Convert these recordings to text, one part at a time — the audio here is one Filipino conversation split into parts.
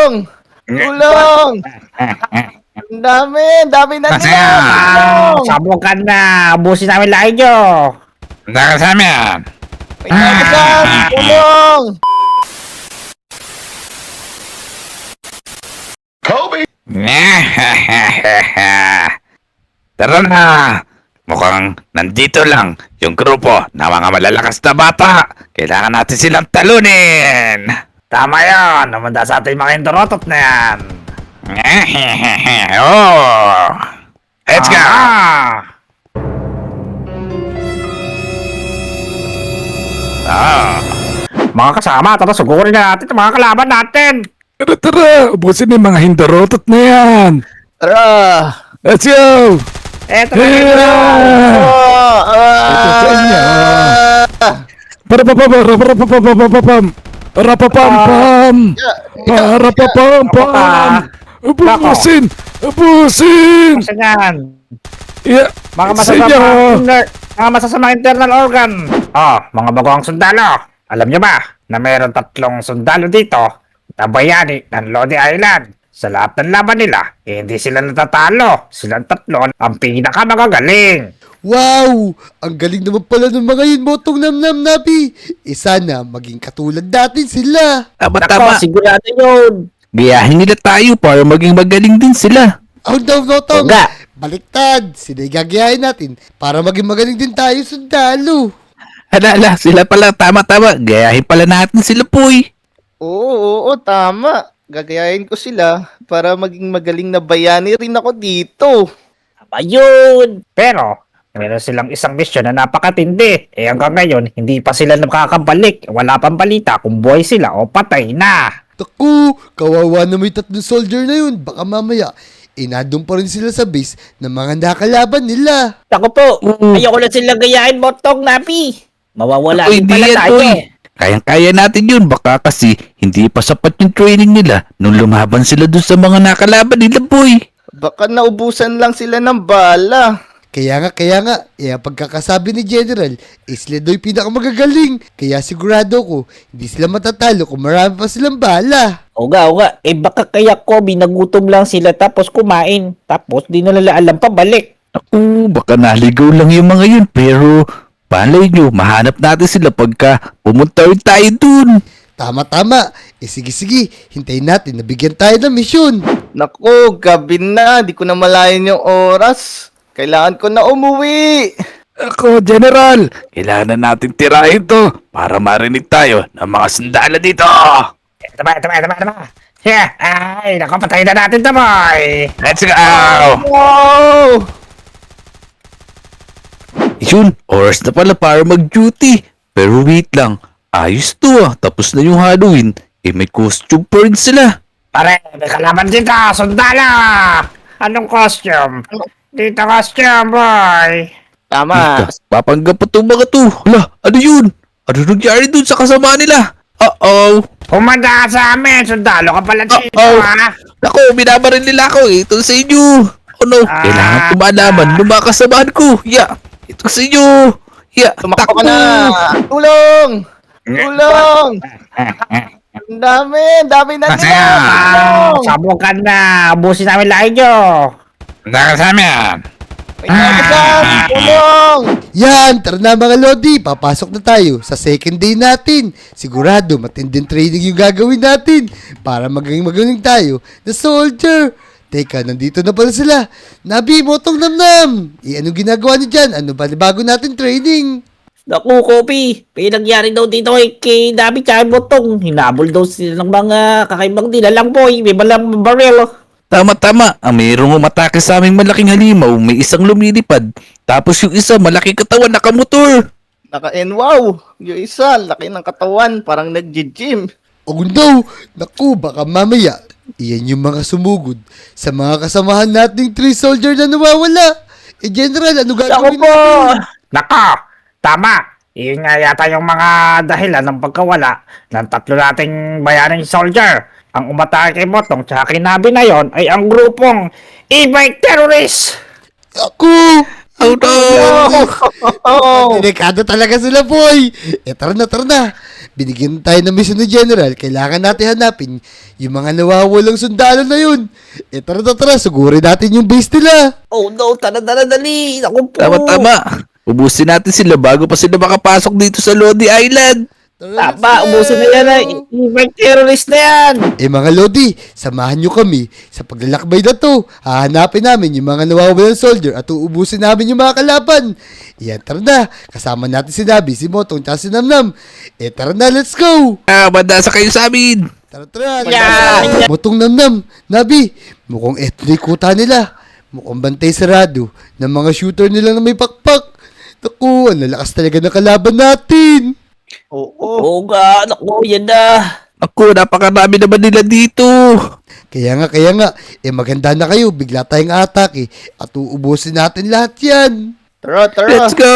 Tulong! Tulong! Ang dami na Kasi nila! Tulong! Sabukan na! Ubusin namin lahat nyo! dahil sa amin. May nagasan! Tulong! Tara na! Mukhang nandito lang yung grupo na mga malalakas na bata. Kailangan natin silang talunin. Tama yan! Namanda sa ating mga indorotot na yan! Oh! Let's go! Ah! Mga kasama, tara sugurin na natin ang mga kalaban natin! Tara, tara! Ubusin yung mga hindorotot na yan! Tara! Let's go! Eto na Yeah! Ito sa inyo. Para pa pa para pa pa pa pa pa pam. Para pa pam pam. Para pa pam pam. Ubusin! Ubusin! Kasi yan! Yeah! Mga Sa inyo. masasamang internal organ! Oh, mga bagoong sundalo! Alam nyo ba na mayroon 3 sundalo dito na bayani ng Lodi Island? Sa lahat ng laban nila, hindi sila natatalo. Silang 3 ang pinakamagagaling. Wow! Ang galing naman pala ng mga yun, Motong Namnam Nabi. Sana maging katulad natin sila. Tama-tama. sigurado yun! Gayahin nila tayo para maging magaling din sila. Oh no, Motong! Uga. Baliktad! Sila gagayahin natin para maging magaling din tayo sundalo. Ala, sila pala. Tama-tama. Gayahin pala natin sila, Puy. Oo, tama. Gagayahin ko sila para maging magaling na bayani rin ako dito. Ayun! Pero, meron silang isang misyon na napakatindi. Hanggang ngayon, hindi pa sila nakakabalik. Wala pang balita kung buhay sila o patay na. Taku, kawawa na may 3 soldier na yun. Baka mamaya, inadong pa rin sila sa base ng mga nakalaban nila. Ako po, ayoko na sila gayahin, Motong Napi. Mawawala Uy, din pala di yan, tayo. Uy. Kayang-kaya natin yun. Baka kasi hindi pa sapat yung training nila nung lumaban sila dun sa mga nakalaban nila, Puy. Baka naubusan lang sila ng bala. Kaya nga, ang pagkakasabi ni General, sila daw yung pinakamagagaling. Kaya sigurado ko, hindi sila matatalo kung marami pa silang bala. Oga. Baka kaya ko, binagutom lang sila tapos kumain. Tapos di na nila alam pabalik. Naku, baka naligaw lang yung mga yun. Pero, palay nyo, mahanap natin sila pagka pumunta rin tayo dun. Tama. Sige, hintayin natin, nabigyan tayo ng misyon. Naku, gabi na. Di ko na malayan yung oras. Kailangan ko na umuwi. Ako, General, kailangan na natin tirahin to para marinig tayo ng mga sundalo dito. Tama. Yeah, ay, naku, patayin na natin to, boy. Let's go! Wow! Yun, oras na pala para mag-duty. Pero wait lang, ayos to tapos na yung Halloween. May costume pa rin sila. Pare, may kalaban dito, sundalo! Anong costume? Dito costume, boy. Tama. Papanggap pa itong mga to. Hala, ano yun? Ano nangyari dun sa kasama nila? Uh-oh. Humanda ka sa amin, sundalo ka pala dito, Uh-oh. ha? Naku, binabaril nila ako. Ito sa inyo. Oh no, kailangan ko malaman ng mga kasamahan ko. Ito sa inyo. Tumakbo ka na. Tulong! Tulong! Ang dami na Kasi nila. Tulong! Sabukan na, ubusin namin lahat nyo. Dahil sa amin. May nagasan! Tulong! Yan, tara na mga Lodi, papasok na tayo sa second day natin. Sigurado, matinding training yung gagawin natin para maging magaling tayo na soldier. Teka, nandito na pala sila. Nabi, Motong Namnam! Anong ginagawa niyo dyan? Ano ba bago natin training? Naku, Kopi, pinangyari daw dito kay Dabi tsaka Botong. Hinabol daw sila ng mga kakaibang nilalang boy. May balang baril. Tama-tama, ang mayroong umatake sa aming malaking halimaw, may isang lumilipad. Tapos yung isa, malaki katawan, nakamotor. Wow! Yung isa, laki ng katawan, parang nag-gym. Oh no! Naku, baka mamaya, iyan yung mga sumugod sa mga kasamahan nating 3 soldier na nawawala. General, ano gagawin natin? Nako, tama. Iyon nga yata yung mga dahilan ng pagkawala ng 3 nating bayaning soldier. Ang umatake kay Botong tsaka kay Nabi na yon ay ang grupong e-bike terrorist. Ako! Oh no! Oh, Delikado talaga sila, boy. Tara na. Binigyan tayo ng mission ni General. Kailangan natin hanapin yung mga nawawalang sundalo na yun. Tara. Sugurin natin yung base nila. Oh no, tara, dali. Ako po. Tama. Ubusin natin sila bago pa sila makapasok dito sa Lodi Island. Tama, ubusin na yan na. Event terrorist na yan. Mga Lodi, samahan nyo kami sa paglalakbay na to. Hahanapin namin yung mga nawawalang soldier at uubusin namin yung mga kalaban. Tara na. Kasama natin si Nabi, si Motong, at si Namnam. Tara na, let's go! Bandasa kayo sa amin. Tara. Yeah. Motong, Namnam, Nabi, mukhang eto na yung kuta nila. Mukhang bantay sarado ng mga shooter nila na may pakpak. Naku, ang lalakas talaga ng kalaban natin. oo. Oo nga, naku, yan na. Ako, napakarami naman nila dito. Kaya nga, maganda na kayo, bigla tayong atake at uubusin natin lahat yan. Tara. Let's go!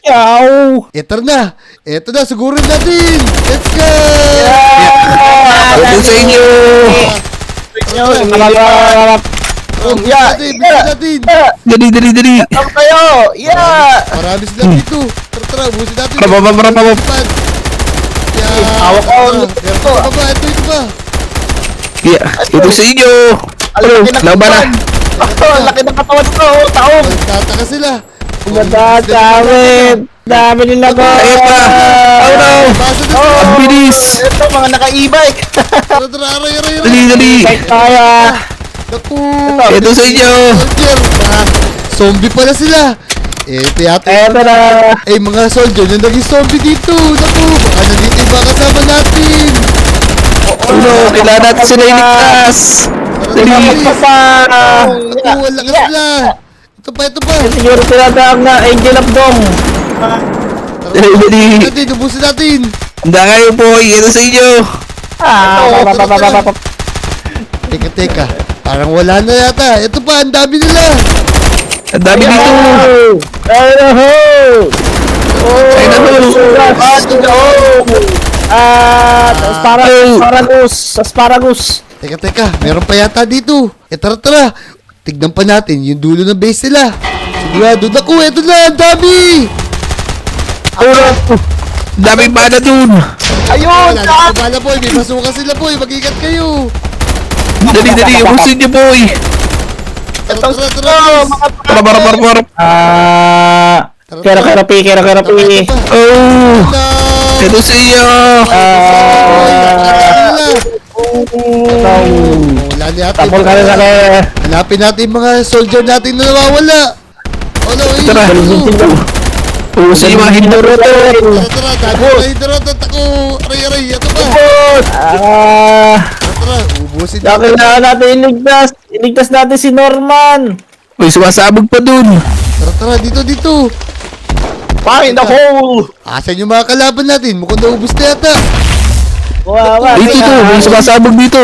Yaw. Tara na, eto na, sugurin natin. Let's go! Ito sa inyo! Bilisan natin. Dali! Tama kayo! Yeah! Marami sila dito. Tara, ubusin natin. Parap. Hawak ko. Ito ba? Yeah, ito sa inyo! Ang laki ng Laban na! katawan. Ang laki ng katawan ko, taong. Magtataka sila. Dami nila ba? Ayun pa! Oh no! Basa na Oh, Ang bilis! Ito, mga naka-e-bike. Tara, aray. Dali! Kaya. Naku. Ito sa inyo! Soldier, zombie pala sila. Ito yata. Eto na. Mga soldier na naging zombie dito. Naku, baka nandito yung mga kasama natin. Oh no! Kailangan natin sila iligtas! Dali! Naku, wala ka sila. Ito pa. Siguro tinatawag na Angel of Dome. Dali! Ubusin natin. Handa kayo po! Ito sa inyo! Teka. Parang wala na yata. Ito pa, ang dami nila. Ang dami dito! Ayun na ho. Ayun na ho! Asparagus. Teka. Meron pa yata dito. Tara. Tignan pa natin yung dulo ng base nila. Sigurado. Naku, ito na. Ang dami. Ang daming bala dun! Ayun! Wala na kabala, boy. May masuka sila, boy. Mag-ingat kayo. Dali! Ubusin niyo, boy! Ito, Tara. Parap! Kera-kera-pi. Oh! Ito sa inyo! Wala na yata. Tapol ka na sa Hanapin natin yung mga soldier natin na nawawala. Oh no, Tara! Ubusin yung mga hinduro! Tara, dami na hidrot at ako. Aray, ito ba? Tara, ubusin Kailangan natin iligtas. Iligtas natin si Norman. May sumasabog pa dun! Tara, dito. Find the hole! Asan yung mga kalaban natin? Mukhang naubos na yata. Wawa. Dito! May sumasabog dito!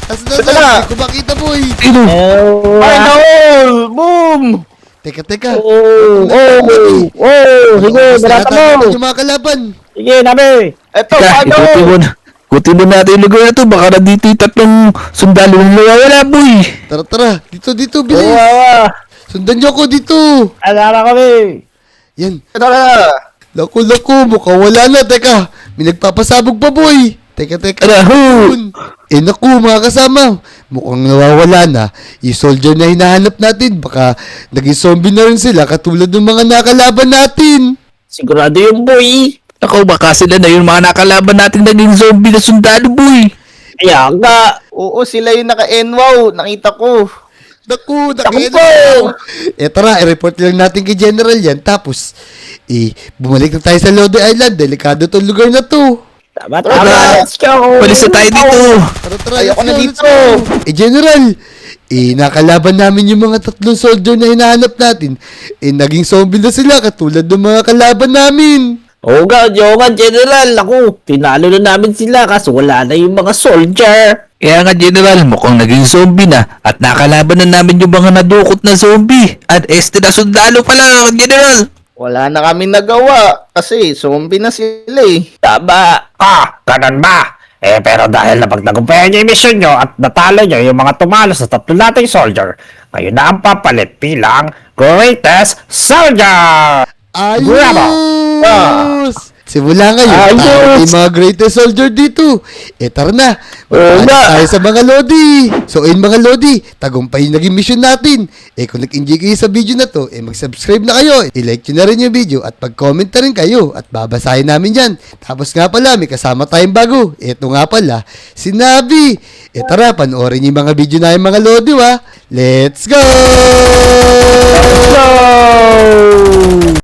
Asan Ito na. na? Hindi ko makita, boy. Dito! Find the hole! Boom! Teka. Sige, barata mo. Yung mga kalaban. Sige, nabi. Ito, find the hole! Ikutin mo natin yung lugar na to. Baka nandito yung tatlong sundalo na nawawala, boy! Tara. Dito, bilis. Wawa. Sundan niyo ako dito. Alala kami. Yan. Tara! Laku, mukhang wala na. Teka, may nagpapasabog pa, boy. Teka. Araho! Naku, mga kasama. Mukhang nawawala na. Yung soldier na hinahanap natin. Baka naging zombie na rin sila katulad ng mga nakalaban natin. Sigurado yung boy. Ako, baka sila na yung mga nakalaban natin naging zombie na sundalo, boy! Kaya nga. Oo, sila yung naka-NWOW. Nakita ko. Naku, Naku! Tara, i-report lang natin kay General yan. Tapos, bumalik na tayo sa Lodi Island. Delikado tong lugar na to. Tama. Tara. Let's go. Palis na tayo dito! Tara, Ayoko na let's dito. go. General, nakalaban namin yung mga tatlong soldier na hinahanap natin. Naging zombie na sila katulad ng mga kalaban namin. Oo nga, General. Ako, tinalo na namin sila kasi wala na yung mga soldier. Kaya nga, General, mukhang naging zombie na at nakalaban na namin yung mga nadukot na zombie. At na sundalo pala, General! Wala na kami nagawa kasi zombie na sila eh. Tama. Ganun ba? Pero dahil napagtagumpayan niyo yung mission nyo at natalo nyo yung mga tumalo sa tatlo nating soldier, kayo na ang papalit bilang Greatest Soldier! Ayos! Simula ngayon, Ayos! tayo yung mga greatest soldier dito. Tara na. Magpapalik tayo sa mga Lodi. So, mga Lodi, tagumpay yung naging mission natin. Kung nag-enjoy kayo sa video na to, mag-subscribe na kayo. I-like nyo na rin yung video at pag-comment na rin kayo at babasahin namin yan. Tapos nga pala, may kasama tayong bago. Ito nga pala, si Nabi. Tara, panoorin yung mga video na yung mga Lodi, wa. Let's go! Go!